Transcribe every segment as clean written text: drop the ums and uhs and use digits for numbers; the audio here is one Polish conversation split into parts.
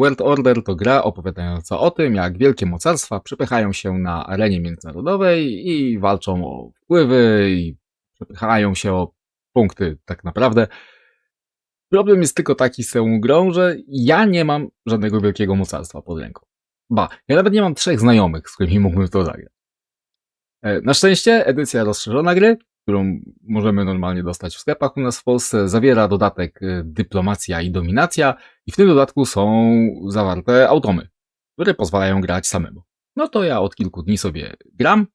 World Order to gra opowiadająca o tym, jak wielkie mocarstwa przepychają się na arenie międzynarodowej i walczą o wpływy i przepychają się o punkty tak naprawdę. Problem jest tylko taki z tą grą, że ja nie mam żadnego wielkiego mocarstwa pod ręką. Ja nawet nie mam 3 znajomych, z którymi mógłbym w to zagrać. Na szczęście edycja rozszerzona gry, którą możemy normalnie dostać w sklepach u nas w Polsce, zawiera dodatek Dyplomacja i Dominacja i w tym dodatku są zawarte automy, które pozwalają grać samemu. No to ja od kilku dni sobie gram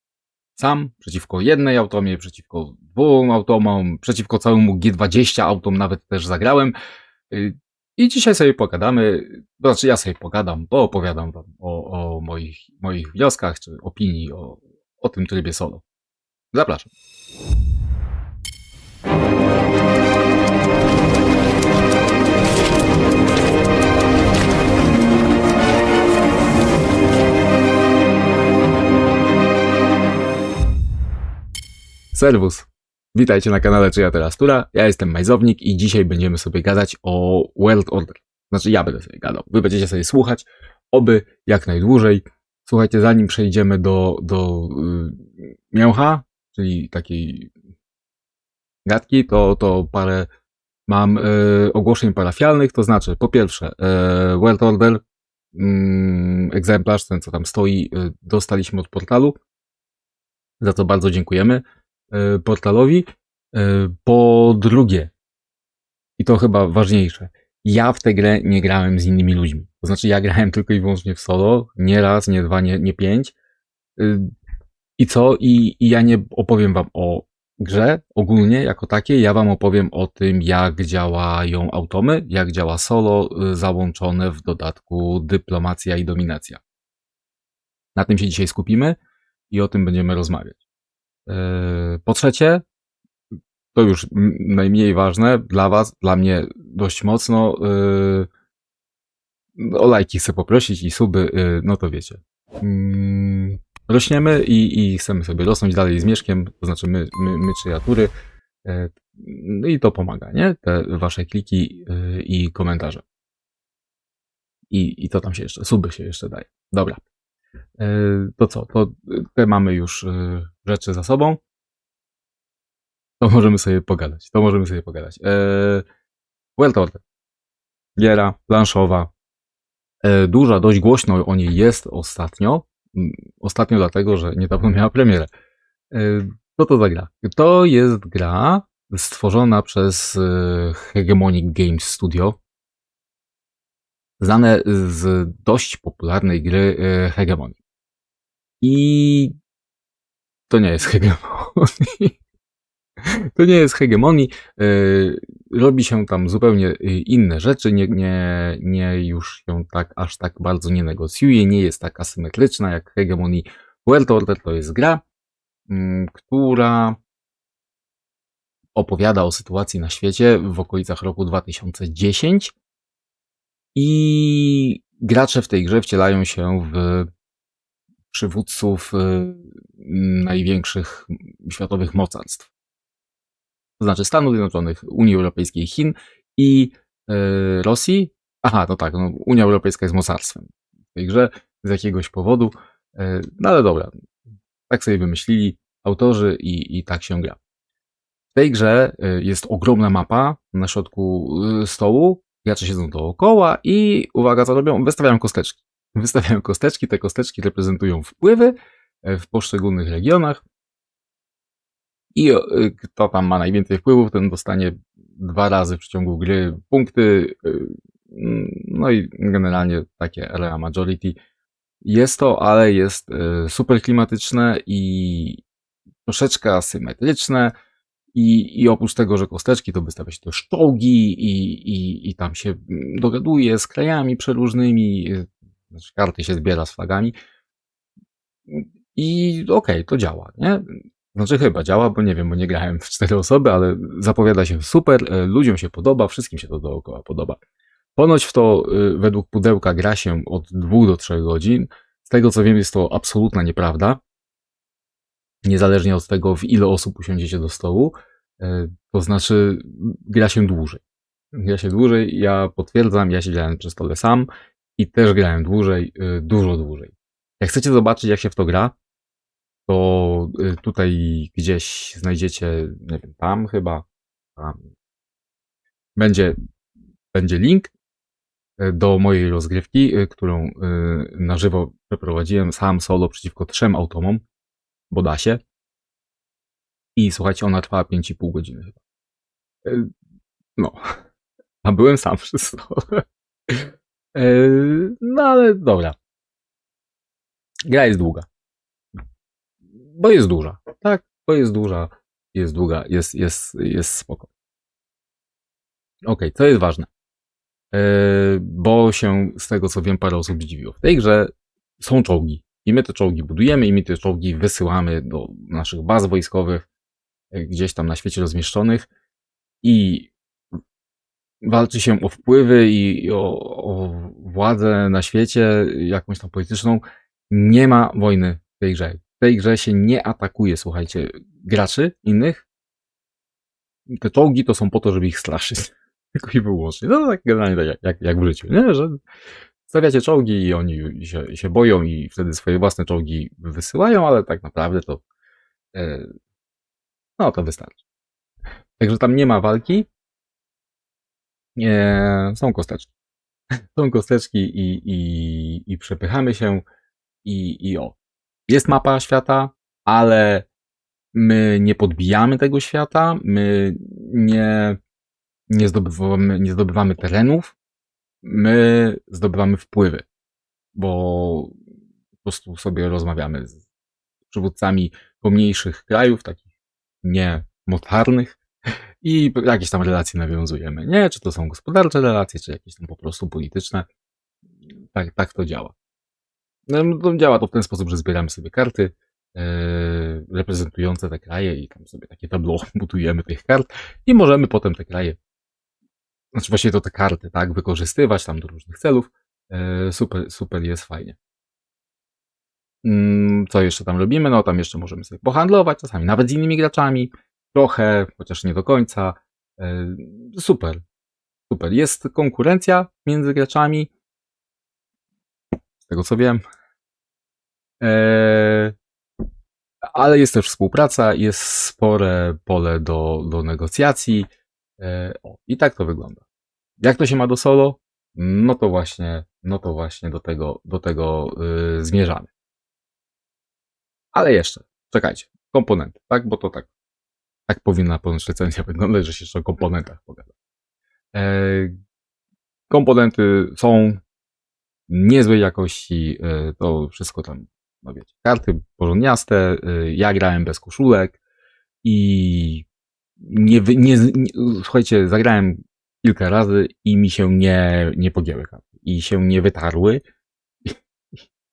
sam przeciwko jednej automie, przeciwko 2 automom, przeciwko całemu G20 autom nawet też zagrałem. I dzisiaj sobie pogadamy, znaczy ja sobie pogadam, poopowiadam wam o moich wnioskach czy opinii o tym trybie solo. Zapraszam. Serwus. Witajcie na kanale Czy ja teraz Tura. Ja jestem Majzownik i dzisiaj będziemy sobie gadać o World Order. Znaczy ja będę sobie gadał. Wy będziecie sobie słuchać, oby jak najdłużej. Słuchajcie, zanim przejdziemy do mięcha, czyli takiej gadki, to parę mam ogłoszeń parafialnych, to znaczy po pierwsze World Order, egzemplarz, ten co tam stoi, dostaliśmy od portalu, za co bardzo dziękujemy portalowi. Po drugie, i to chyba ważniejsze, ja w tę grę nie grałem z innymi ludźmi. To znaczy ja grałem tylko i wyłącznie w solo, nie raz, nie dwa, nie 5. I co? I ja nie opowiem wam o grze ogólnie jako takiej, ja wam opowiem o tym, jak działają automy, jak działa solo załączone w dodatku Dyplomacja i Dominacja. Na tym się dzisiaj skupimy i o tym będziemy rozmawiać. Po trzecie, to już najmniej ważne dla was, dla mnie dość mocno, o lajki chcę poprosić i suby, no to wiecie. Rośniemy i chcemy sobie rosnąć dalej z Mieszkiem, to znaczy my kreatury, i to pomaga, nie? Te wasze kliki i komentarze. I to tam się jeszcze, suby się jeszcze daje. Dobra. To co? To te mamy już rzeczy za sobą. To możemy sobie pogadać. World Order. Giera planszowa. Duża, dość głośno o niej jest ostatnio. Ostatnio dlatego, że niedawno miała premierę. Co to za gra? To jest gra stworzona przez Hegemonic Games Studio. Znane z dość popularnej gry Hegemony. I to nie jest Hegemony. To nie jest Hegemony. Robi się tam zupełnie inne rzeczy. Nie już się tak aż tak bardzo nie negocjuje. Nie jest tak asymetryczna jak Hegemony. World Order to jest gra, która opowiada o sytuacji na świecie w okolicach roku 2010 i gracze w tej grze wcielają się w przywódców największych światowych mocarstw. To znaczy Stanów Zjednoczonych, Unii Europejskiej, Chin i Rosji. Aha, no tak, no, Unia Europejska jest mocarstwem w tej grze z jakiegoś powodu. No ale dobra, tak sobie wymyślili autorzy i tak się gra. W tej grze jest ogromna mapa na środku stołu, gracze siedzą dookoła i uwaga, co robią? Wystawiają kosteczki. Te kosteczki reprezentują wpływy w poszczególnych regionach i kto tam ma najwięcej wpływów, ten dostanie 2 razy w przeciągu gry punkty, no i generalnie takie area majority. Jest to, ale jest super klimatyczne i troszeczkę asymetryczne i oprócz tego, że kosteczki, to wystawia się też czołgi i tam się dogaduje z krajami przeróżnymi, znaczy karty się zbiera z flagami i okej, to działa, nie? Znaczy chyba działa, bo nie wiem, bo nie grałem w 4 osoby, ale zapowiada się super, ludziom się podoba, wszystkim się to dookoła podoba. Ponoć w to według pudełka gra się od 2 do 3 godzin. Z tego co wiem, jest to absolutna nieprawda. Niezależnie od tego, w ile osób usiądziecie do stołu, to znaczy gra się dłużej. Ja potwierdzam, ja siedziałem przy stole sam i też grałem dłużej, dużo dłużej. Jak chcecie zobaczyć, jak się w to gra, to tutaj gdzieś znajdziecie, nie wiem, tam chyba, tam będzie, będzie link do mojej rozgrywki, którą na żywo przeprowadziłem sam solo przeciwko 3 automom, bo da się. I słuchajcie, ona trwała 5,5 godziny chyba. No, a byłem sam przez to. No ale dobra. Gra jest długa. Bo jest duża. Tak, bo jest duża, jest długa, jest spoko. Okej, co jest ważne? Bo się z tego co wiem parę osób zdziwiło. W tej grze są czołgi. I my te czołgi budujemy i my te czołgi wysyłamy do naszych baz wojskowych, gdzieś tam na świecie rozmieszczonych i walczy się o wpływy i o władzę na świecie, jakąś tam polityczną. Nie ma wojny w tej grze. W tej grze się nie atakuje, słuchajcie, graczy innych. Te czołgi to są po to, żeby ich straszyć. Tylko i wyłącznie. No tak generalnie tak jak w życiu, nie? Że stawiacie czołgi i oni się boją i wtedy swoje własne czołgi wysyłają, ale tak naprawdę to no to wystarczy. Także tam nie ma walki. Są kosteczki. Są kosteczki i przepychamy się i o. Jest mapa świata, ale my nie podbijamy tego świata, my nie zdobywamy terenów, my zdobywamy wpływy, bo po prostu sobie rozmawiamy z przywódcami pomniejszych krajów, takich niemocarnych i jakieś tam relacje nawiązujemy, nie? Czy to są gospodarcze relacje, czy jakieś tam po prostu polityczne. Tak to działa. No, to działa to w ten sposób, że zbieramy sobie karty reprezentujące te kraje i tam sobie takie tableau budujemy tych kart i możemy potem te kraje, znaczy właściwie to te karty, tak, wykorzystywać tam do różnych celów. Super jest, fajnie. Co jeszcze tam robimy? No tam jeszcze możemy sobie pohandlować, czasami nawet z innymi graczami, trochę, chociaż nie do końca. Super. Jest konkurencja między graczami, z tego co wiem. Ale jest też współpraca, jest spore pole do negocjacji. I tak to wygląda. Jak to się ma do solo? No to właśnie do tego zmierzamy. Ale jeszcze, czekajcie, komponenty, tak? Bo to tak powinna ponoć recenzja wyglądać, że się jeszcze o komponentach pogada. Komponenty są niezłej jakości, to wszystko tam, no wiecie, karty porządniaste, ja grałem bez koszulek i słuchajcie, zagrałem kilka razy i mi się nie pogięły karty i się nie wytarły.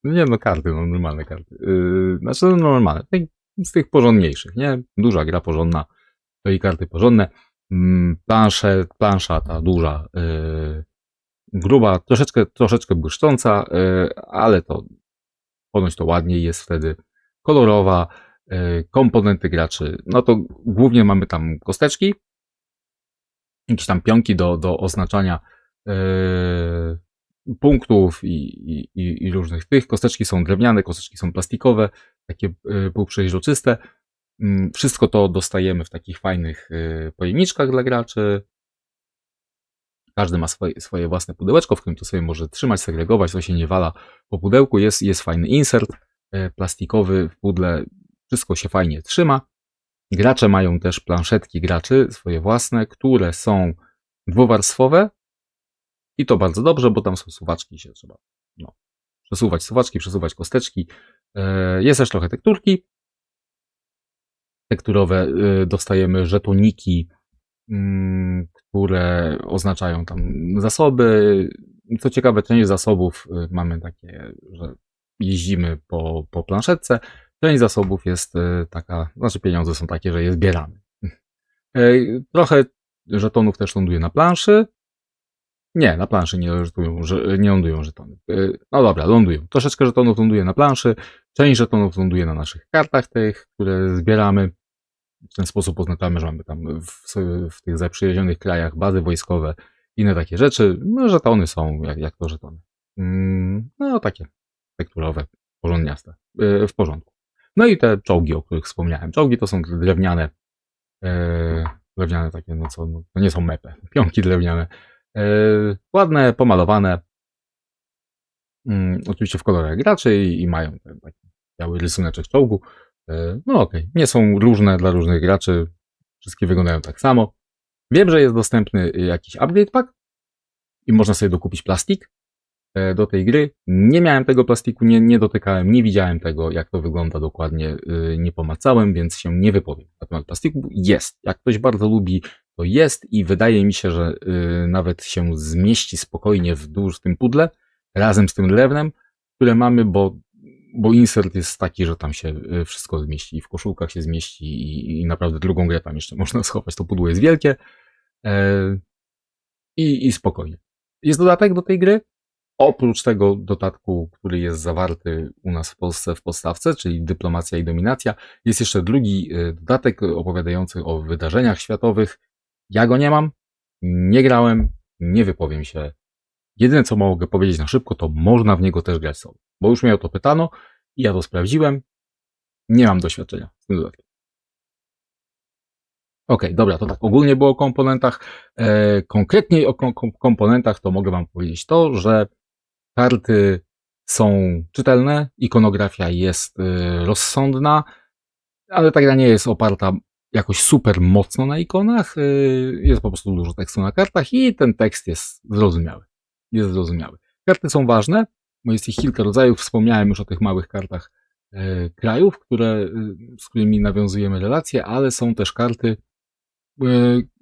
No nie, no karty, no normalne karty. Znaczy no normalne, z tych porządniejszych, nie? Duża gra porządna, to i karty porządne. Plansza ta duża, gruba, troszeczkę błyszcząca, ale to ponoć to ładniej jest wtedy, kolorowa, komponenty graczy, no to głównie mamy tam kosteczki, jakieś tam pionki do oznaczania punktów i różnych tych. Kosteczki są drewniane, kosteczki są plastikowe, takie półprzeźroczyste. Wszystko to dostajemy w takich fajnych pojemniczkach dla graczy. Każdy ma swoje własne pudełeczko, w którym to sobie może trzymać, segregować, to się nie wala po pudełku. Jest fajny insert plastikowy w pudle, wszystko się fajnie trzyma. Gracze mają też planszetki graczy, swoje własne, które są dwuwarstwowe i to bardzo dobrze, bo tam są suwaczki, się trzeba przesuwać suwaczki, przesuwać kosteczki. Jest też trochę tekturki. Tekturowe dostajemy żetoniki, które oznaczają tam zasoby. Co ciekawe, część zasobów mamy takie, że jeździmy po planszetce. Część zasobów jest taka, znaczy pieniądze są takie, że je zbieramy. Trochę żetonów też ląduje na planszy. Nie, na planszy nie lądują żetony. No dobra, lądują. Troszeczkę żetonów ląduje na planszy. Część żetonów ląduje na naszych kartach tych, które zbieramy. W ten sposób oznaczamy, że mamy tam w tych zaprzyjaźnionych krajach bazy wojskowe, inne takie rzeczy. No, żetony są, jak to żetony. No takie tekturowe, porządniaste, w porządku. No i te czołgi, o których wspomniałem. Czołgi to są te drewniane, drewniane takie, no co, no, to nie są meple, pionki drewniane. Ładne, pomalowane, oczywiście w kolorach graczy i mają ten taki biały rysuneczek czołgu. No okej, nie są różne dla różnych graczy, wszystkie wyglądają tak samo. Wiem, że jest dostępny jakiś upgrade pack i można sobie dokupić plastik do tej gry. Nie miałem tego plastiku, nie dotykałem, nie widziałem tego, jak to wygląda dokładnie, nie pomacałem, więc się nie wypowiem na temat plastiku. Jest. Jak ktoś bardzo lubi, to jest i wydaje mi się, że nawet się zmieści spokojnie w tym pudle, razem z tym drewnem, które mamy, bo insert jest taki, że tam się wszystko zmieści, w koszulkach się zmieści i naprawdę drugą grę tam jeszcze można schować. To pudło jest wielkie i spokojnie. Jest dodatek do tej gry. Oprócz tego dodatku, który jest zawarty u nas w Polsce w podstawce, czyli Dyplomacja i Dominacja, jest jeszcze drugi dodatek opowiadający o wydarzeniach światowych. Ja go nie mam, nie grałem, nie wypowiem się. Jedyne, co mogę powiedzieć na szybko, to można w niego też grać solo. Bo już mnie o to pytano i ja to sprawdziłem. Nie mam doświadczenia z tym dodatkiem. Okej, dobra, to tak ogólnie było o komponentach. Konkretniej o komponentach to mogę wam powiedzieć to, że karty są czytelne, ikonografia jest rozsądna, ale ta gra nie jest oparta jakoś super mocno na ikonach. Jest po prostu dużo tekstu na kartach i ten tekst jest zrozumiały. Jest zrozumiały. Karty są ważne, bo jest ich kilka rodzajów. Wspomniałem już o tych małych kartach krajów, z którymi nawiązujemy relacje, ale są też karty,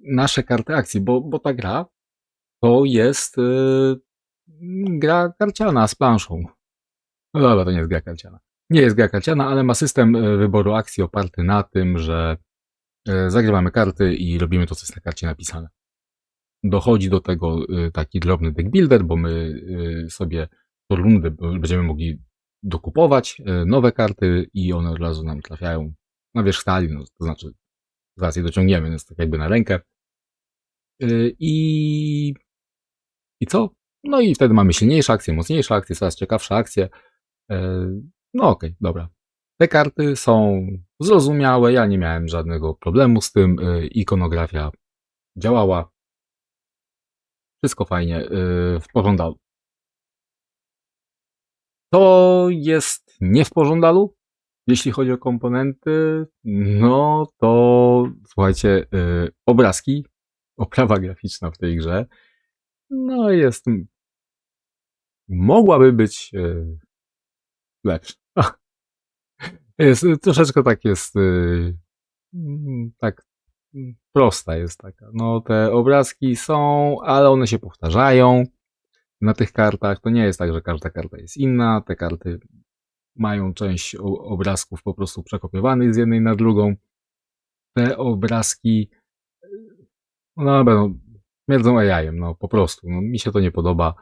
nasze karty akcji, bo ta gra to jest gra karciana z planszą. No dobra, to nie jest gra karciana. Nie jest gra karciana, ale ma system wyboru akcji oparty na tym, że zagrywamy karty i robimy to, co jest na karcie napisane. Dochodzi do tego taki drobny deck builder, bo my sobie co rundę będziemy mogli dokupować nowe karty i one od razu nam trafiają na wierzch talii, no, to znaczy zaraz je dociągniemy, więc tak jakby na rękę. I co? No i wtedy mamy silniejsze akcje, mocniejsze akcje, coraz ciekawsze akcje. No okej, dobra. Te karty są zrozumiałe, ja nie miałem żadnego problemu z tym, ikonografia działała, wszystko fajnie, w pożądalu. To jest nie w pożądalu, jeśli chodzi o komponenty, no to słuchajcie, obrazki, oprawa graficzna w tej grze, no jest, mogłaby być lepsza. Jest, troszeczkę tak jest, tak prosta jest taka. No te obrazki są, ale one się powtarzają na tych kartach. To nie jest tak, że każda karta jest inna. Te karty mają część obrazków po prostu przekopiowanych z jednej na drugą. Te obrazki no śmierdzą AI-em, no po prostu. No, mi się to nie podoba.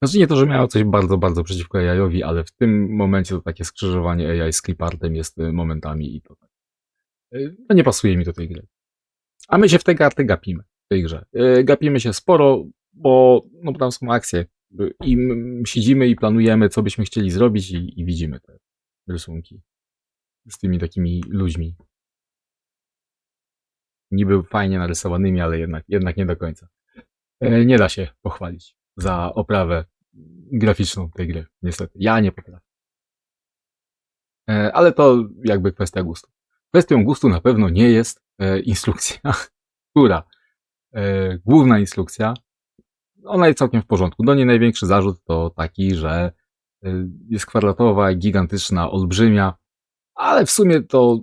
Znaczy nie to, że miało coś bardzo, bardzo przeciwko AI-owi, ale w tym momencie to takie skrzyżowanie AI z clipartem jest momentami i to tak. No nie pasuje mi do tej gry. A my się w te karty gapimy w tej grze. Gapimy się sporo, bo tam są akcje i siedzimy i planujemy, co byśmy chcieli zrobić i widzimy te rysunki z tymi takimi ludźmi. Niby fajnie narysowanymi, ale jednak nie do końca. Nie da się pochwalić za oprawę graficzną tej gry. Niestety. Ja nie potrafię. Ale to jakby kwestia gustu. Kwestią gustu na pewno nie jest instrukcja, która główna instrukcja, ona jest całkiem w porządku. Do niej największy zarzut to taki, że jest kwadratowa, gigantyczna, olbrzymia, ale w sumie to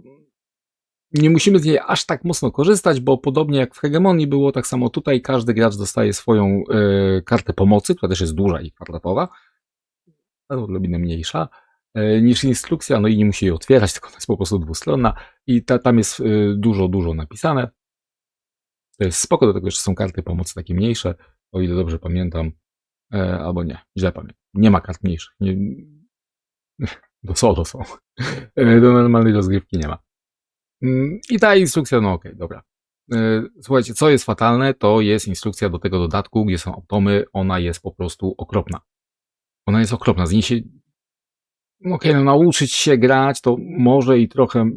nie musimy z niej aż tak mocno korzystać, bo podobnie jak w Hegemonii było, tak samo tutaj każdy gracz dostaje swoją kartę pomocy, która też jest duża i kwadratowa, odrobinę mniejsza niż instrukcja, no i nie musi jej otwierać, tylko ona jest po prostu dwustronna i tam jest dużo napisane. To jest spoko, do tego jeszcze są karty pomocy takie mniejsze, o ile dobrze pamiętam, albo nie, źle pamiętam. Nie ma kart mniejszych, do solo są, do normalnej rozgrywki nie ma. I ta instrukcja, no okej, dobra. Słuchajcie, co jest fatalne, to jest instrukcja do tego dodatku, gdzie są atomy, ona jest po prostu okropna. Ona jest okropna. Z niej się, okej, no nauczyć się grać to może i trochę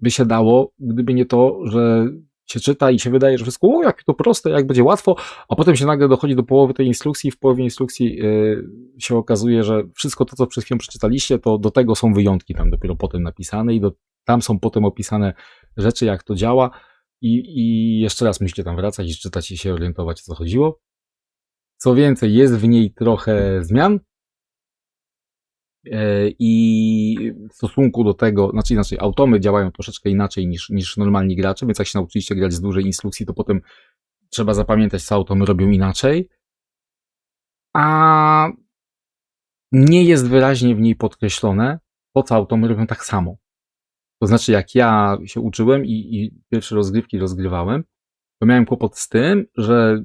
by się dało, gdyby nie to, że się czyta i się wydaje, że wszystko, o, jak to proste, jak będzie łatwo, a potem się nagle dochodzi do połowy tej instrukcji i w połowie instrukcji się okazuje, że wszystko to, co przed chwilą przeczytaliście, to do tego są wyjątki tam dopiero potem napisane i tam są potem opisane rzeczy, jak to działa i jeszcze raz musicie tam wracać i czytać i się orientować, o co chodziło. Co więcej, jest w niej trochę zmian, i w stosunku do tego, znaczy inaczej, automy działają troszeczkę inaczej niż normalni gracze, więc jak się nauczyliście grać z dużej instrukcji, to potem trzeba zapamiętać, co automy robią inaczej. A nie jest wyraźnie w niej podkreślone, po co automy robią tak samo. To znaczy, jak ja się uczyłem i pierwsze rozgrywki rozgrywałem, to miałem kłopot z tym, że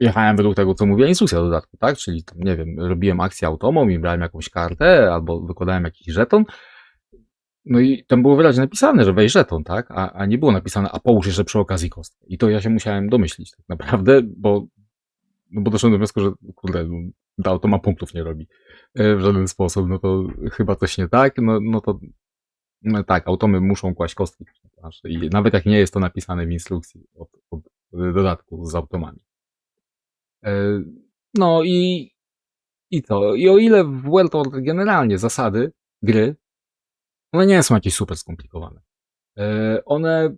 jechałem według tego, co mówiła instrukcja dodatku, tak? Czyli, nie wiem, robiłem akcję automą i brałem jakąś kartę albo wykładałem jakiś żeton. No i tam było wyraźnie napisane, że weź żeton, tak? A nie było napisane, a połóż jeszcze przy okazji kostkę. I to ja się musiałem domyślić tak naprawdę, bo doszedłem do wniosku, że kurde, ta automa punktów nie robi w żaden sposób, no to chyba coś nie tak, no to no tak, automy muszą kłaść kostki. I nawet jak nie jest to napisane w instrukcji od dodatku z automami. No i to. I o ile w World Order generalnie zasady gry, one nie są jakieś super skomplikowane. One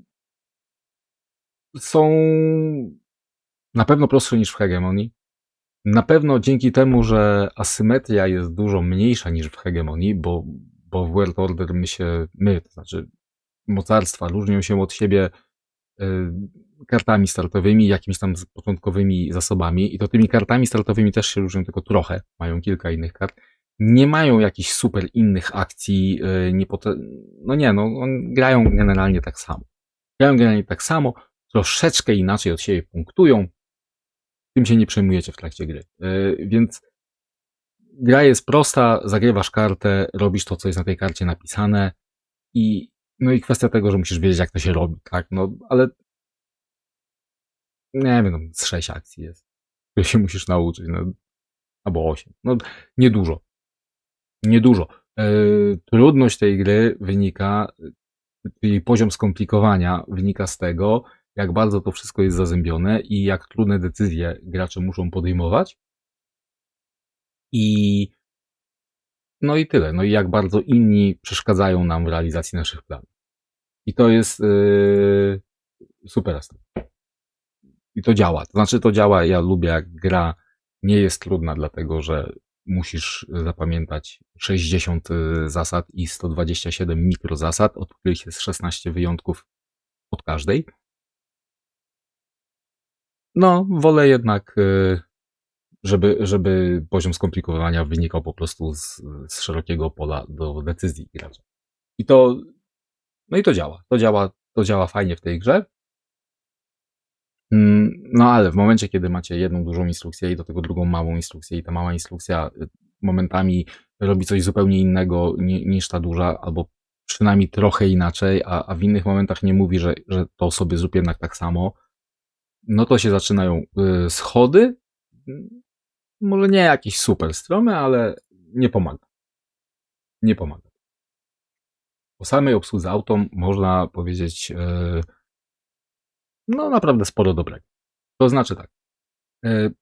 są na pewno prostsze niż w Hegemonii. Na pewno dzięki temu, że asymetria jest dużo mniejsza niż w Hegemonii, bo w World Order to znaczy mocarstwa różnią się od siebie kartami startowymi, jakimiś tam początkowymi zasobami i to tymi kartami startowymi też się różnią tylko trochę, mają kilka innych kart. Nie mają jakichś super innych akcji, grają generalnie tak samo. Grają generalnie tak samo, troszeczkę inaczej od siebie punktują, tym się nie przejmujecie w trakcie gry. Więc gra jest prosta, zagrywasz kartę, robisz to, co jest na tej karcie napisane i kwestia tego, że musisz wiedzieć, jak to się robi, tak? No, ale nie wiem, z 6 akcji jest, które się musisz nauczyć, no, albo 8. No, niedużo. Niedużo. Trudność tej gry wynika, jej poziom skomplikowania wynika z tego, jak bardzo to wszystko jest zazębione i jak trudne decyzje gracze muszą podejmować. No i tyle. No i jak bardzo inni przeszkadzają nam w realizacji naszych planów. I to jest super. I to działa. To znaczy to działa, ja lubię jak gra nie jest trudna, dlatego że musisz zapamiętać 60 zasad i 127 mikrozasad, od których jest 16 wyjątków od każdej. No, wolę jednak, żeby poziom skomplikowania wynikał po prostu z szerokiego pola do decyzji gracza. I to działa. To działa fajnie w tej grze. No ale w momencie, kiedy macie jedną dużą instrukcję i do tego drugą małą instrukcję i ta mała instrukcja momentami robi coś zupełnie innego niż ta duża, albo przynajmniej trochę inaczej, a w innych momentach nie mówi, że to sobie zrób jednak tak samo, no to się zaczynają schody. Może nie jakieś super stromy, ale nie pomaga. Nie pomaga. Po samej obsłudze autom można powiedzieć no naprawdę sporo dobrego. To znaczy tak,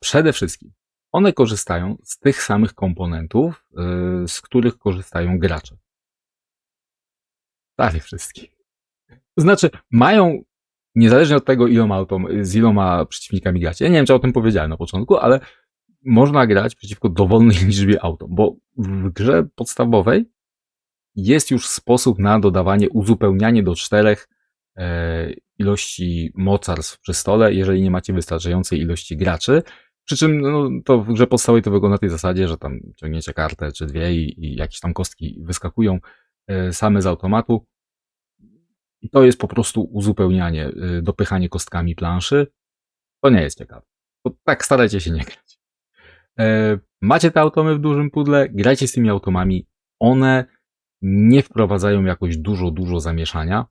przede wszystkim one korzystają z tych samych komponentów, z których korzystają gracze. Prawie wszystkich. To znaczy mają, niezależnie od tego z iloma przeciwnikami gracie, ja nie wiem, czy o tym powiedziałem na początku, ale można grać przeciwko dowolnej liczbie autom, bo w grze podstawowej jest już sposób na dodawanie, uzupełnianie do 4 ilości mocarstw przy stole, jeżeli nie macie wystarczającej ilości graczy. Przy czym to w grze podstawowej to wygląda na tej zasadzie, że tam ciągniecie kartę czy dwie i jakieś tam kostki wyskakują same z automatu. I to jest po prostu uzupełnianie, dopychanie kostkami planszy. To nie jest ciekawe. To tak starajcie się nie grać. Macie te automy w dużym pudle, grajcie z tymi automami. One nie wprowadzają jakoś dużo zamieszania.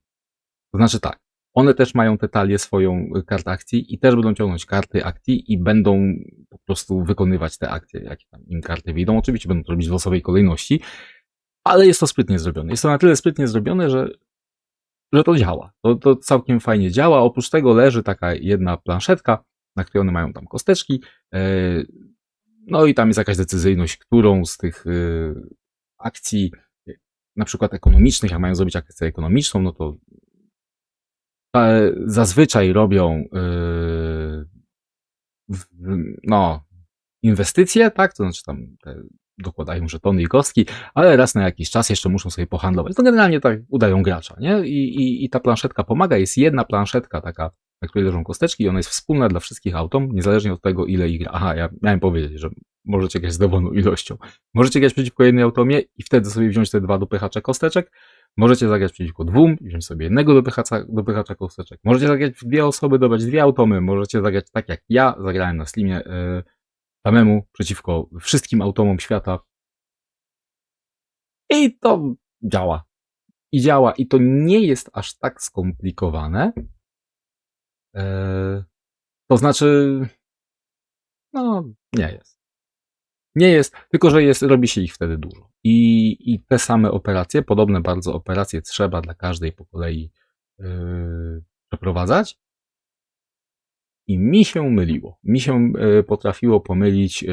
To znaczy tak, one też mają te talie swoją kart akcji i też będą ciągnąć karty akcji i będą po prostu wykonywać te akcje, jakie tam im karty wyjdą. Oczywiście będą to robić w losowej kolejności, ale jest to sprytnie zrobione. Jest to na tyle sprytnie zrobione, że to działa. To całkiem fajnie działa. Oprócz tego leży taka jedna planszetka, na której one mają tam kosteczki. No i tam jest jakaś decyzyjność, którą z tych akcji, na przykład ekonomicznych, jak mają zrobić akcję ekonomiczną, no to zazwyczaj robią inwestycje, tak? To znaczy tam dokładają żetony i kostki, ale raz na jakiś czas jeszcze muszą sobie pohandlować. To generalnie tak udają gracza, nie? I ta planszetka pomaga. Jest jedna planszetka taka, na której leżą kosteczki i ona jest wspólna dla wszystkich autom, niezależnie od tego, ile ich gra. Aha, ja miałem powiedzieć, że możecie grać z dowolną ilością. Możecie grać przeciwko jednej automie i wtedy sobie wziąć te 2 dopychacze kosteczek. Możecie zagrać przeciwko 2 i wziąć sobie jednego dopychacza kosteczek. Możecie zagrać w 2 osoby, dobrać 2 automy. Możecie zagrać tak jak ja zagrałem na Slimie samemu przeciwko wszystkim automom świata. I to działa. I działa. I to nie jest aż tak skomplikowane. To znaczy, no, nie jest. Nie jest, tylko że robi się ich wtedy dużo. I te same operacje, podobne bardzo operacje trzeba dla każdej po kolei przeprowadzać. I mi się myliło. Mi się potrafiło pomylić,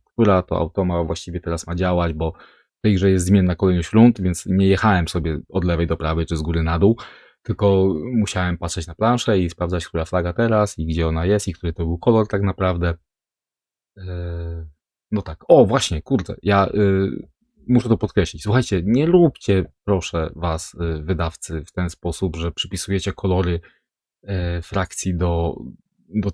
która to automa właściwie teraz ma działać, bo w tej grze jest zmienna kolejność rund, więc nie jechałem sobie od lewej do prawej czy z góry na dół, tylko musiałem patrzeć na planszę i sprawdzać, która flaga teraz i gdzie ona jest i który to był kolor tak naprawdę. No tak. O, właśnie, kurde, ja muszę to podkreślić. Słuchajcie, nie róbcie, proszę was, wydawcy, w ten sposób, że przypisujecie kolory frakcji do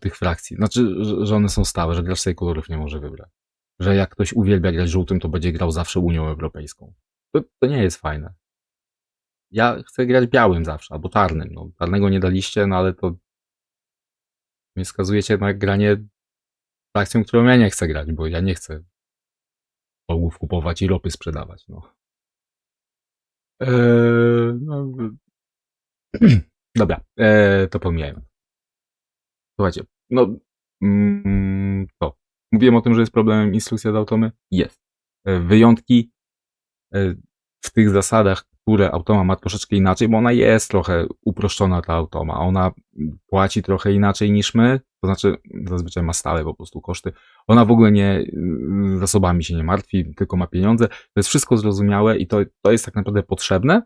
tych frakcji. Znaczy, że one są stałe, że gracz sobie kolorów nie może wybrać. Że jak ktoś uwielbia grać żółtym, to będzie grał zawsze Unią Europejską. To nie jest fajne. Ja chcę grać białym zawsze, albo czarnym. No, czarnego nie daliście, no ale to mnie skazujecie na granie frakcją, którą ja nie chcę grać, bo ja nie chcę czołgów kupować i ropy sprzedawać. No. No. Dobra, to pomijajmy. Słuchajcie, no to. Mówiłem o tym, że jest problemem instrukcja do automy? Jest. Wyjątki w tych zasadach, które automa ma troszeczkę inaczej, bo ona jest trochę uproszczona, ta automa. Ona płaci trochę inaczej niż my, to znaczy zazwyczaj ma stałe po prostu koszty. Ona w ogóle zasobami się nie martwi, tylko ma pieniądze. To jest wszystko zrozumiałe i to jest tak naprawdę potrzebne,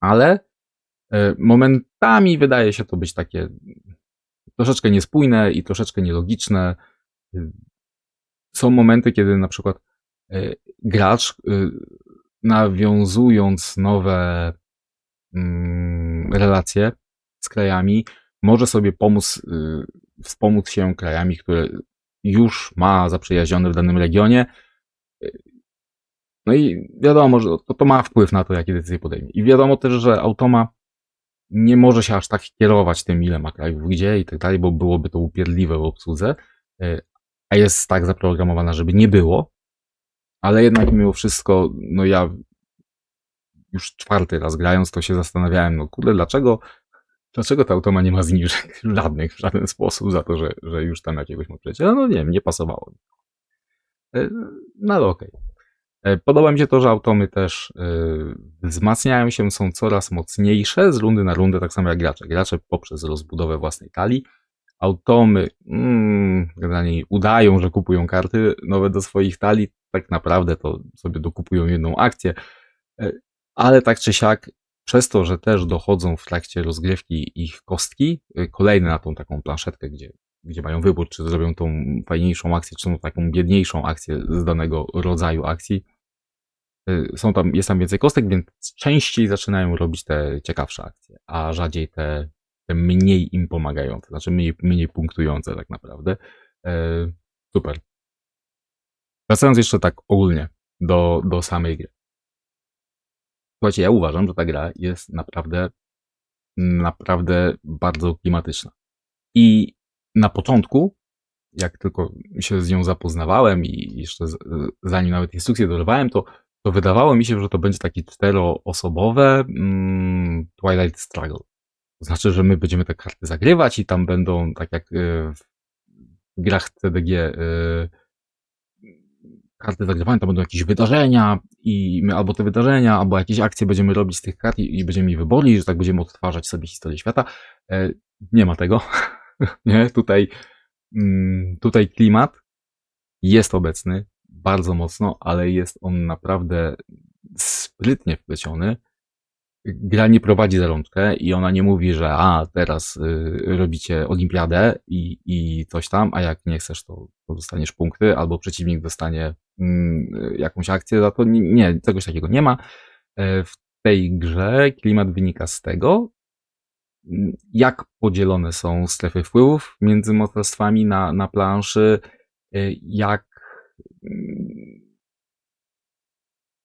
ale momentami wydaje się to być takie troszeczkę niespójne i troszeczkę nielogiczne. Są momenty, kiedy na przykład gracz, nawiązując nowe relacje z krajami, może sobie wspomóc się krajami, które już ma zaprzyjaźnione w danym regionie. No i wiadomo, że to ma wpływ na to, jakie decyzje podejmie. I wiadomo też, że automa nie może się aż tak kierować tym, ile ma krajów gdzie i tak dalej, bo byłoby to upierdliwe w obsłudze, a jest tak zaprogramowana, żeby nie było, ale jednak mimo wszystko, no ja już 4. raz grając, to się zastanawiałem, no kurde, dlaczego ta automa nie ma zniżek żadnych w żaden sposób za to, że już tam jakiegoś ma przyjaciela? No nie wiem, nie pasowało mi. No ale okej. Podoba mi się to, że automy też wzmacniają się, są coraz mocniejsze z rundy na rundę, tak samo jak gracze. Gracze poprzez rozbudowę własnej talii. Automy generalnie udają, że kupują karty nowe do swoich talii. Tak naprawdę to sobie dokupują jedną akcję. Ale tak czy siak, przez to, że też dochodzą w trakcie rozgrywki ich kostki, kolejne na tą taką planszetkę, gdzie mają wybór, czy zrobią tą fajniejszą akcję, czy tą taką biedniejszą akcję z danego rodzaju akcji. Jest tam więcej kostek, więc częściej zaczynają robić te ciekawsze akcje, a rzadziej te mniej im pomagające, znaczy mniej punktujące tak naprawdę. Super. Wracając jeszcze tak ogólnie do samej gry. Słuchajcie, ja uważam, że ta gra jest naprawdę bardzo klimatyczna. I na początku, jak tylko się z nią zapoznawałem i jeszcze zanim nawet instrukcję dorwałem, to wydawało mi się, że to będzie takie 4-osobowe Twilight Struggle. To znaczy, że my będziemy te karty zagrywać i tam będą, tak jak w grach CDG, karty zagrywane, to będą jakieś wydarzenia i my albo te wydarzenia, albo jakieś akcje będziemy robić z tych kart i będziemy mieli wybory, że tak będziemy odtwarzać sobie historię świata. Nie ma tego. Nie, tutaj klimat jest obecny bardzo mocno, ale jest on naprawdę sprytnie wpleciony. Gra nie prowadzi za rączkę i ona nie mówi, że teraz robicie olimpiadę i coś tam, a jak nie chcesz, to dostaniesz punkty, albo przeciwnik dostanie jakąś akcję za to. Nie, czegoś takiego nie ma. W tej grze klimat wynika z tego, jak podzielone są strefy wpływów między mocarstwami na planszy,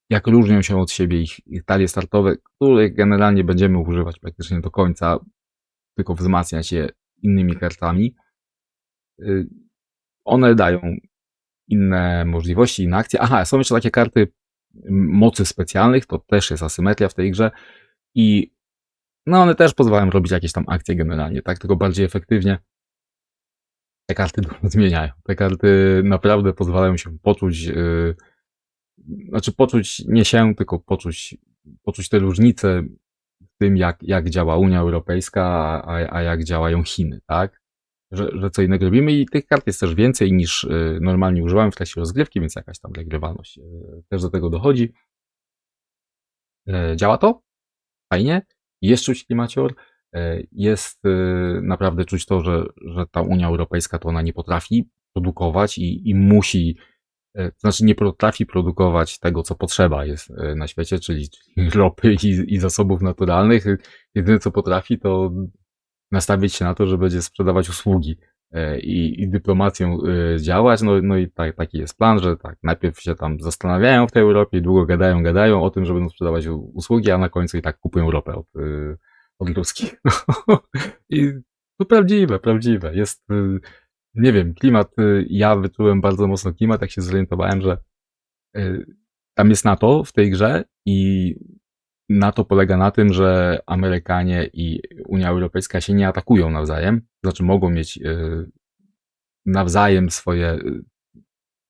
jak różnią się od siebie ich talie startowe, których generalnie będziemy używać praktycznie do końca, tylko wzmacniać je innymi kartami. One dają inne możliwości, inne akcje. Aha, są jeszcze takie karty mocy specjalnych, to też jest asymetria w tej grze i no one też pozwalają robić jakieś tam akcje generalnie, tak, tylko bardziej efektywnie. Te karty dużo zmieniają. Te karty naprawdę pozwalają się poczuć, poczuć nie się, tylko poczuć te różnice w tym, jak działa Unia Europejska, a jak działają Chiny, tak? Że co innego robimy i tych kart jest też więcej niż normalnie używałem w trakcie rozgrywki, więc jakaś tam regrywalność też do tego dochodzi. Działa to? Fajnie. Jest czuć klimacior. Jest naprawdę czuć to, że ta Unia Europejska to ona nie potrafi produkować i musi, to znaczy nie potrafi produkować tego, co potrzeba jest na świecie, czyli ropy i zasobów naturalnych. Jedyne, co potrafi, to nastawić się na to, że będzie sprzedawać usługi i dyplomacją działać. No i taki jest plan, że tak, najpierw się tam zastanawiają w tej Europie, długo gadają o tym, że będą sprzedawać usługi, a na końcu i tak kupują ropę od ruskich. I to prawdziwe. Jest, nie wiem, klimat, ja wyczułem bardzo mocno klimat, jak się zorientowałem, że tam jest NATO w tej grze i NATO polega na tym, że Amerykanie i Unia Europejska się nie atakują nawzajem, to znaczy mogą mieć nawzajem swoje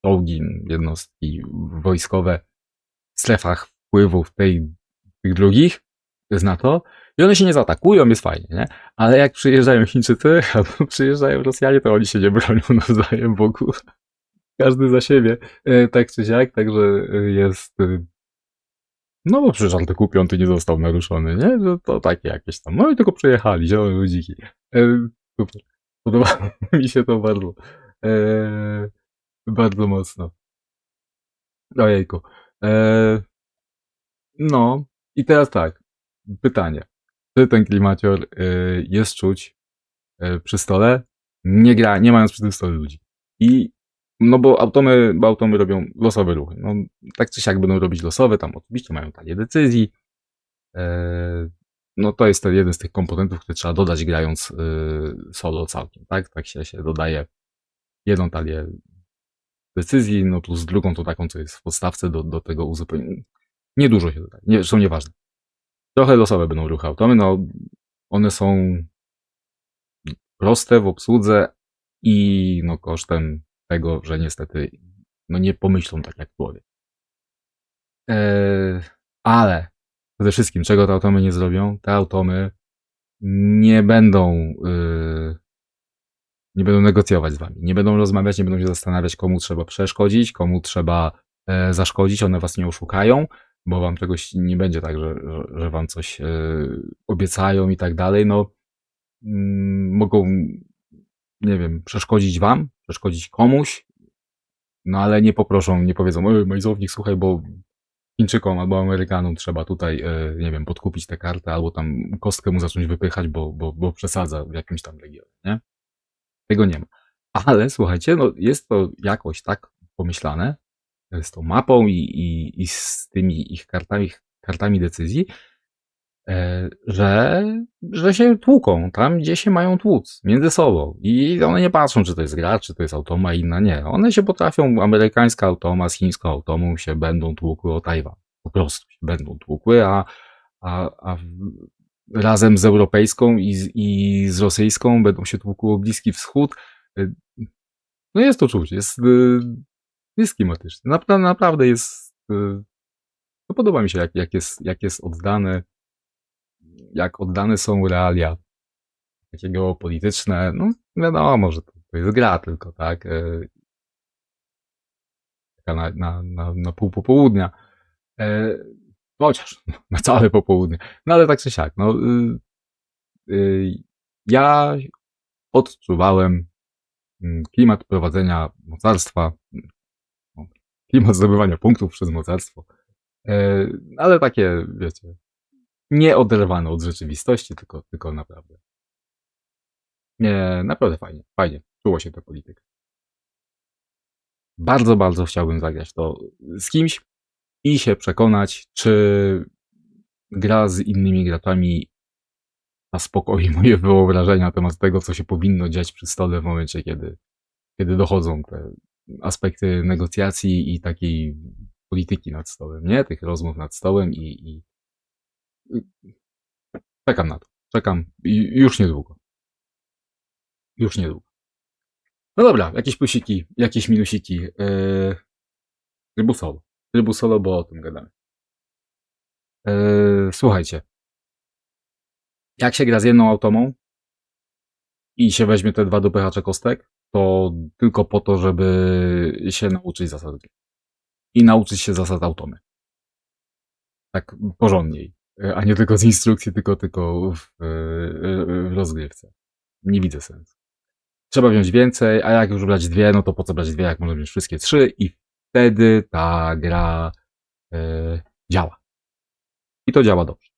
czołgi, jednostki wojskowe w strefach wpływów tych drugich z NATO i one się nie zaatakują, jest fajnie, nie? Ale jak przyjeżdżają Chińczycy albo przyjeżdżają Rosjanie, to oni się nie bronią nawzajem w ogóle. Każdy za siebie, tak czy siak, także jest... No bo przecież artykuł 5 nie został naruszony, nie? Że to takie jakieś tam. No i tylko przejechali, zielone ludziki. Super. Podoba mi się to bardzo. Bardzo mocno. Ojejku. No i teraz tak. Pytanie. Czy ten klimacior jest czuć przy stole? Nie mając przy tym stole ludzi. No bo automy robią losowe ruchy. No, tak czy siak będą robić losowe, tam oczywiście mają talię decyzji. No to jest jeden z tych komponentów, które trzeba dodać grając solo całkiem, tak? Tak się dodaje jedną talię decyzji, no plus drugą to taką, co jest w podstawce do tego uzupełnienia. Niedużo się dodaje, zresztą nieważne. Trochę losowe będą ruchy automy, no one są proste w obsłudze i no kosztem tego, że niestety no nie pomyślą tak jak człowiek. Ale przede wszystkim, czego te automy nie zrobią? Te automy nie będą negocjować z wami, nie będą rozmawiać, nie będą się zastanawiać, komu trzeba przeszkodzić, komu trzeba zaszkodzić, one was nie oszukają, bo wam czegoś nie będzie tak, że wam coś obiecają i tak dalej, no mogą, nie wiem, przeszkodzić wam, przeszkodzić komuś, no ale nie poproszą, nie powiedzą, Majzownik, słuchaj, bo Chińczykom albo Amerykanom trzeba tutaj, nie wiem, podkupić tę kartę, albo tam kostkę mu zacząć wypychać, bo przesadza w jakimś tam regionie, nie? Tego nie ma. Ale słuchajcie, no jest to jakoś tak pomyślane, z tą mapą i z tymi ich kartami decyzji, że się tłuką tam, gdzie się mają tłuc, między sobą. I one nie patrzą, czy to jest gra, czy to jest automa, inna nie. One się potrafią, amerykańska automa z chińską automą się będą tłukły o Tajwan. Po prostu się będą tłukły, a razem z europejską i z rosyjską będą się tłukło Bliski Wschód. No jest to czuć, jest klimatyczny. Naprawdę jest, no podoba mi się jak jest oddane, jak oddane są realia takie geopolityczne. No wiadomo, że to jest gra tylko, tak? Taka na pół popołudnia. Chociaż na całe popołudnie. No ale tak czy siak, no ja odczuwałem klimat prowadzenia mocarstwa, no, klimat zdobywania punktów przez mocarstwo, ale takie, wiecie, nie oderwane od rzeczywistości, tylko naprawdę. Nie, naprawdę fajnie czuło się ta polityka. Bardzo, bardzo chciałbym zagrać to z kimś i się przekonać, czy gra z innymi graczami zaspokoi moje wyobrażenia na temat tego, co się powinno dziać przy stole w momencie, kiedy dochodzą te aspekty negocjacji i takiej polityki nad stołem, nie? Tych rozmów nad stołem i czekam na to. Czekam już niedługo. Już niedługo. No dobra, jakieś plusiki, jakieś minusiki. Trybu solo. Trybu solo, bo o tym gadamy. Słuchajcie. Jak się gra z jedną automą i się weźmie te 2 dopychacze kostek, to tylko po to, żeby się nauczyć zasad gry. I nauczyć się zasad automy. Tak porządniej. A nie tylko z instrukcji, tylko w rozgrywce. Nie widzę sensu. Trzeba wziąć więcej, a jak już brać 2, no to po co brać 2, jak można wziąć wszystkie 3 i wtedy ta gra działa. I to działa dobrze.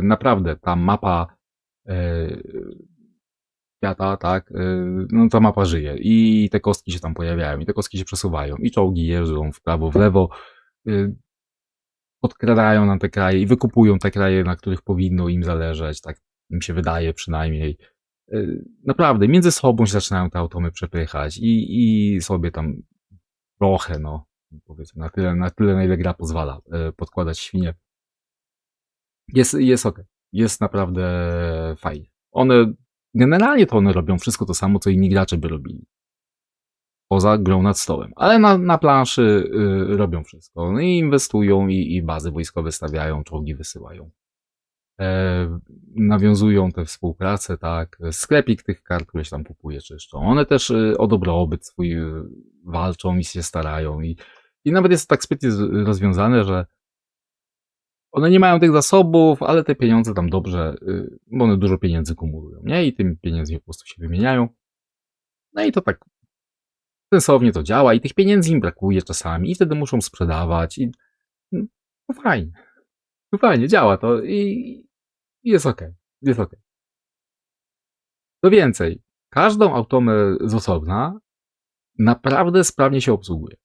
Naprawdę, ta mapa świata, tak, no ta mapa żyje i te kostki się tam pojawiają, i te kostki się przesuwają, i czołgi jeżdżą w prawo, w lewo, podkradają nam te kraje i wykupują te kraje, na których powinno im zależeć, tak im się wydaje przynajmniej. Naprawdę, między sobą się zaczynają te atomy przepychać i sobie tam trochę, no, powiedzmy, na tyle, na ile gra pozwala, podkładać świnie. Jest okej. Jest naprawdę fajnie. Generalnie to one robią wszystko to samo, co inni gracze by robili. Poza grą nad stołem. Ale na planszy robią wszystko. No i inwestują i bazy wojskowe stawiają, czołgi wysyłają. Nawiązują tę współpracę, tak. Sklepik tych kart, które się tam kupuje, czyszczą. One też o dobrobyt swój walczą i się starają. I nawet jest tak sprytnie rozwiązane, że one nie mają tych zasobów, ale te pieniądze tam dobrze, bo one dużo pieniędzy kumulują, nie? I tymi pieniędzmi po prostu się wymieniają. No i to tak sensownie to działa i tych pieniędzy im brakuje czasami i wtedy muszą sprzedawać i no fajnie. No fajnie, działa to i jest okej. Jest okej. Co więcej, każdą automę z osobna naprawdę sprawnie się obsługuje.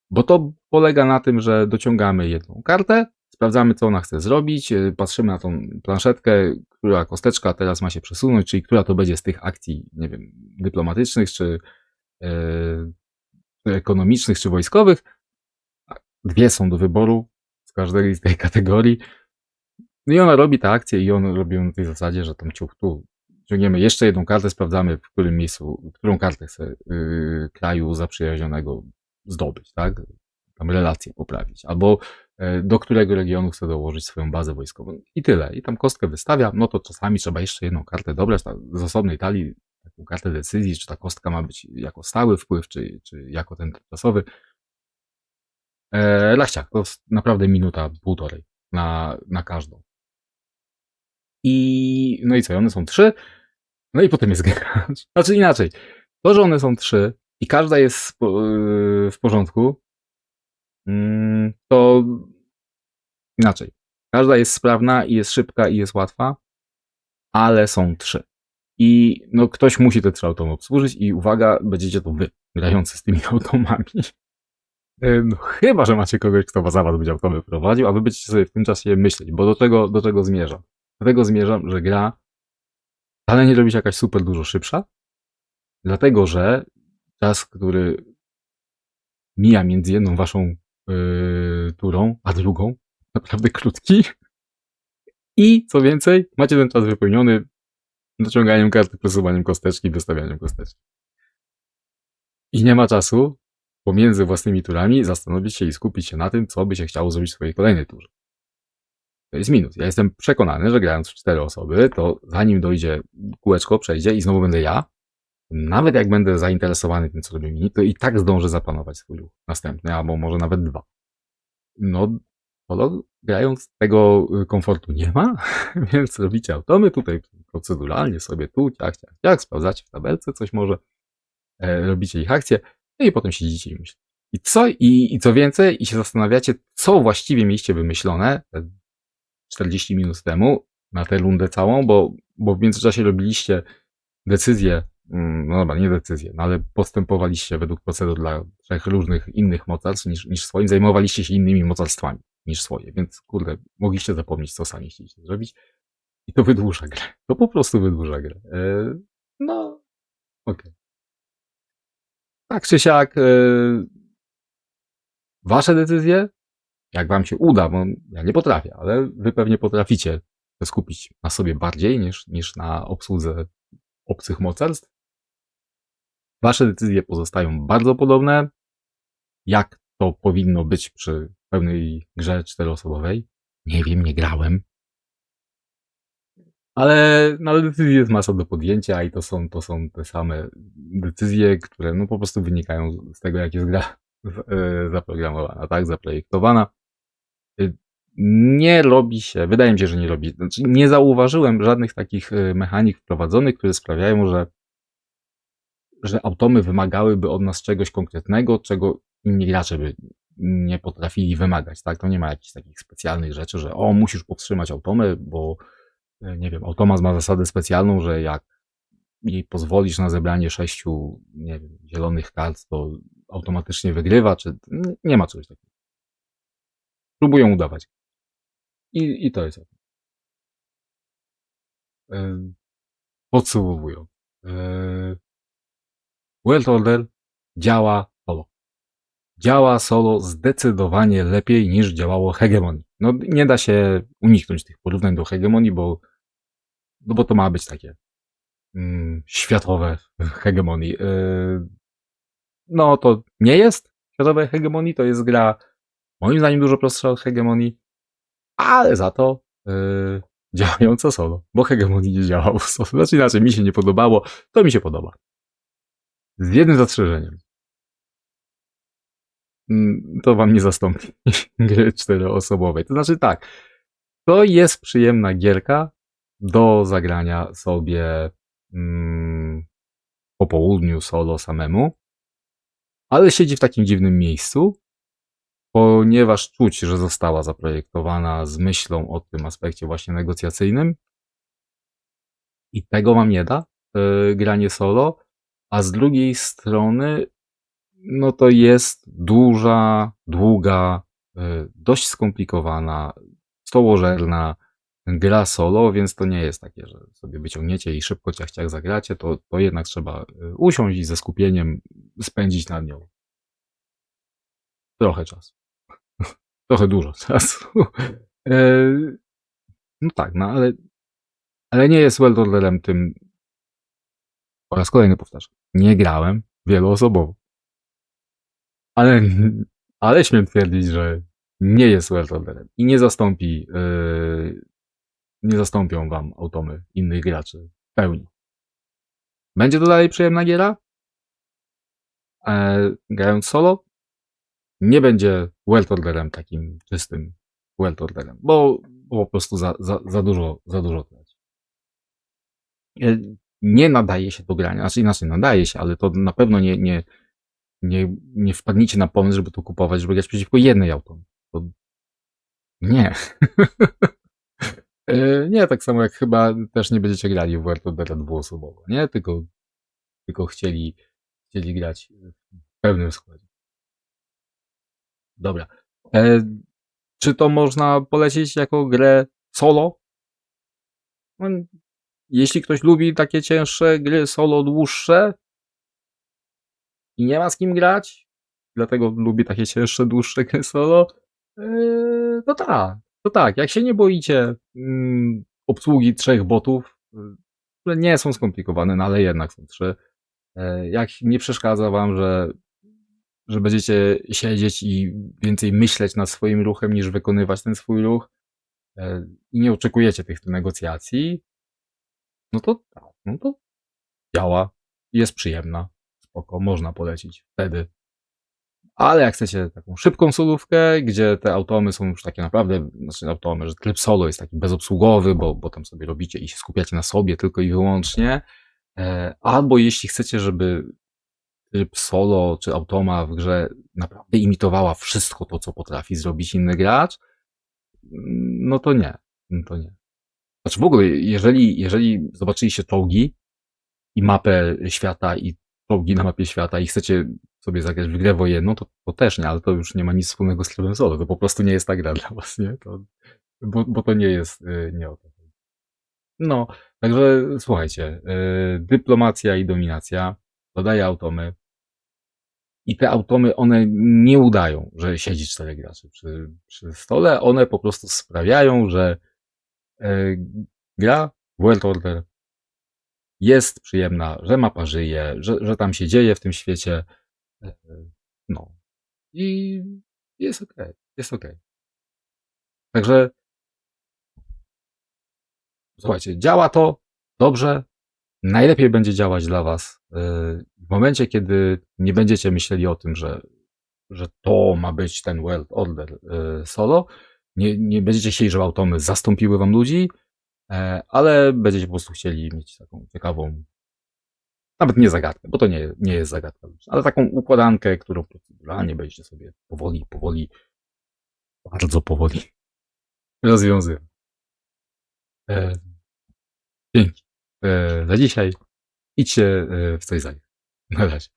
Bo to polega na tym, że dociągamy jedną kartę, sprawdzamy, co ona chce zrobić, patrzymy na tą planszetkę, która kosteczka teraz ma się przesunąć, czyli która to będzie z tych akcji, nie wiem, dyplomatycznych, czy ekonomicznych, czy wojskowych. 2 są do wyboru z każdej z tej kategorii. No i ona robi te akcje i one robią na tej zasadzie, że tam tu ciągniemy jeszcze jedną kartę, sprawdzamy, w którym miejscu, którą kartę chce kraju zaprzyjaźnionego zdobyć, tak? Tam relacje poprawić. Albo do którego regionu chce dołożyć swoją bazę wojskową. I tyle. I tam kostkę wystawia, no to czasami trzeba jeszcze jedną kartę dobrać z osobnej talii, taką kartę decyzji, czy ta kostka ma być jako stały wpływ, czy jako ten czasowy. Laściak, to naprawdę minuta, półtorej na każdą. No i co, one są 3, no i potem jest gracz. Znaczy inaczej, to, że one są 3 i każda jest w porządku, to inaczej. Każda jest sprawna i jest szybka i jest łatwa, ale są 3. I no ktoś musi te 3 automy obsłużyć i uwaga, będziecie to wy, grający z tymi automami. No chyba, że macie kogoś, kto za was będzie automy prowadził, a wy będziecie sobie w tym czasie myśleć, bo do czego zmierzam? Do tego zmierzam, że gra wcale nie robi się jakaś super dużo szybsza, dlatego że czas, który mija między jedną waszą turą, a drugą, naprawdę krótki. I co więcej, macie ten czas wypełniony naciąganiem karty, przesuwaniem kosteczki, wystawianiem kosteczki. I nie ma czasu pomiędzy własnymi turami zastanowić się i skupić się na tym, co by się chciało zrobić w swojej kolejnej turze. To jest minus. Ja jestem przekonany, że grając w 4 osoby, to zanim dojdzie kółeczko, przejdzie i znowu będę ja, nawet jak będę zainteresowany tym, co robią inni, to i tak zdążę zaplanować swój ruch następny, albo może nawet 2. No, solo grając tego komfortu nie ma, więc robicie automy, tutaj proceduralnie sobie tu, ciach, sprawdzacie w tabelce coś może, robicie ich akcje, no i potem siedzicie i myślicie. I co więcej, i się zastanawiacie, co właściwie mieliście wymyślone 40 minut temu na tę rundę całą, bo w międzyczasie robiliście decyzje, no dobra, nie decyzje, no ale postępowaliście według procedur dla 3 różnych innych mocarstw niż swoim, zajmowaliście się innymi mocarstwami niż swoje, więc kurde, mogliście zapomnieć, co sami chcieliście zrobić i to wydłuża grę. To po prostu wydłuża grę. No, okej. Tak czy siak, wasze decyzje, jak wam się uda, bo ja nie potrafię, ale wy pewnie potraficie skupić na sobie bardziej niż na obsłudze obcych mocarstw. Wasze decyzje pozostają bardzo podobne, jak to powinno być przy pełnej grze 4-osobowej. Nie wiem, nie grałem. Ale decyzji jest masa do podjęcia i to są te same decyzje, które no po prostu wynikają z tego, jak jest gra zaprogramowana, tak, zaprojektowana. Nie robi się, wydaje mi się, że nie robi, znaczy nie zauważyłem żadnych takich mechanik wprowadzonych, które sprawiają, że automy wymagałyby od nas czegoś konkretnego, czego inni gracze by nie potrafili wymagać, tak? To nie ma jakichś takich specjalnych rzeczy, że musisz powstrzymać automę, bo nie wiem, automat ma zasadę specjalną, że jak jej pozwolisz na zebranie 6, nie wiem, zielonych kart, to automatycznie wygrywa, czy nie ma czegoś takiego. Próbują udawać. I to jest o tym. Podsumowując. World Order działa solo. Działa solo zdecydowanie lepiej niż działało Hegemonii. No nie da się uniknąć tych porównań do Hegemonii, bo to ma być takie światowe Hegemonii. No to nie jest światowe Hegemonii, to jest gra moim zdaniem dużo prostsza od Hegemonii, ale za to działająca solo, bo Hegemonii nie działało solo. Znaczy inaczej, mi się nie podobało, to mi się podoba. Z jednym zastrzeżeniem. To wam nie zastąpi gry 4-osobowej. To znaczy tak, to jest przyjemna gierka do zagrania sobie po południu solo samemu, ale siedzi w takim dziwnym miejscu, ponieważ czuć, że została zaprojektowana z myślą o tym aspekcie właśnie negocjacyjnym i tego wam nie da granie solo, a z drugiej strony no to jest duża, długa, dość skomplikowana, stołożerna gra solo, więc to nie jest takie, że sobie wyciągniecie i szybko ciach zagracie, to jednak trzeba usiąść i ze skupieniem spędzić nad nią trochę czasu. Trochę dużo czasu. No tak, no ale nie jest World Orderem tym, po raz kolejny powtarzam, nie grałem wieloosobowo. Ale śmiem twierdzić, że nie jest World Orderem i nie zastąpią wam automy innych graczy w pełni. Będzie to dalej przyjemna giera? Grając solo? Nie będzie World Orderem takim czystym World Orderem, bo po prostu za dużo traci. Nie nadaje się do grania, znaczy inaczej nadaje się, ale to na pewno nie wpadnijcie na pomysł, żeby to kupować, żeby grać przeciwko jednej automie. To nie. Nie, tak samo jak chyba też nie będziecie grali w World Ordera 2-osobowo, nie? Tylko chcieli grać w pełnym składzie. Dobra. Czy to można polecić jako grę solo? No, jeśli ktoś lubi takie cięższe gry solo dłuższe i nie ma z kim grać, dlatego lubi takie cięższe, dłuższe gry solo, to tak. To tak, jak się nie boicie obsługi 3 botów, które nie są skomplikowane, no ale jednak są 3. Jak nie przeszkadza wam, że będziecie siedzieć i więcej myśleć nad swoim ruchem niż wykonywać ten swój ruch i nie oczekujecie tych negocjacji, no to tak, no to działa, jest przyjemna, spoko, można polecić wtedy. Ale jak chcecie taką szybką solówkę, gdzie te automy są już takie naprawdę, znaczy automy, że tryb solo jest taki bezobsługowy, bo tam sobie robicie i się skupiacie na sobie tylko i wyłącznie, albo jeśli chcecie, żeby tryb solo czy automa w grze naprawdę imitowała wszystko to, co potrafi zrobić inny gracz, no to nie. No to nie. Znaczy w ogóle, jeżeli zobaczyliście czołgi i mapę świata i czołgi na mapie świata i chcecie sobie zagrać w grę wojenną, to też nie, ale to już nie ma nic wspólnego z trybem solo, to po prostu nie jest ta gra dla was, nie? Bo to nie jest, nie o to. No, także słuchajcie, dyplomacja i dominacja dodaje automy i te automy, one nie udają, że siedzi 4 graczy przy stole, one po prostu sprawiają, że gra World Order jest przyjemna, że mapa żyje, że tam się dzieje w tym świecie. No. I jest okej, jest okej. Także słuchajcie, działa to dobrze. Najlepiej będzie działać dla was w momencie, kiedy nie będziecie myśleli o tym, że to ma być ten World Order solo. Nie będziecie chcieli, żeby automy zastąpiły wam ludzi, ale będziecie po prostu chcieli mieć taką ciekawą, nawet nie zagadkę, bo to nie jest zagadka, ale taką układankę, którą proceduralnie będziecie sobie powoli, bardzo powoli rozwiązywać. Dzięki za dzisiaj. Idźcie w coś zagrać. Na razie.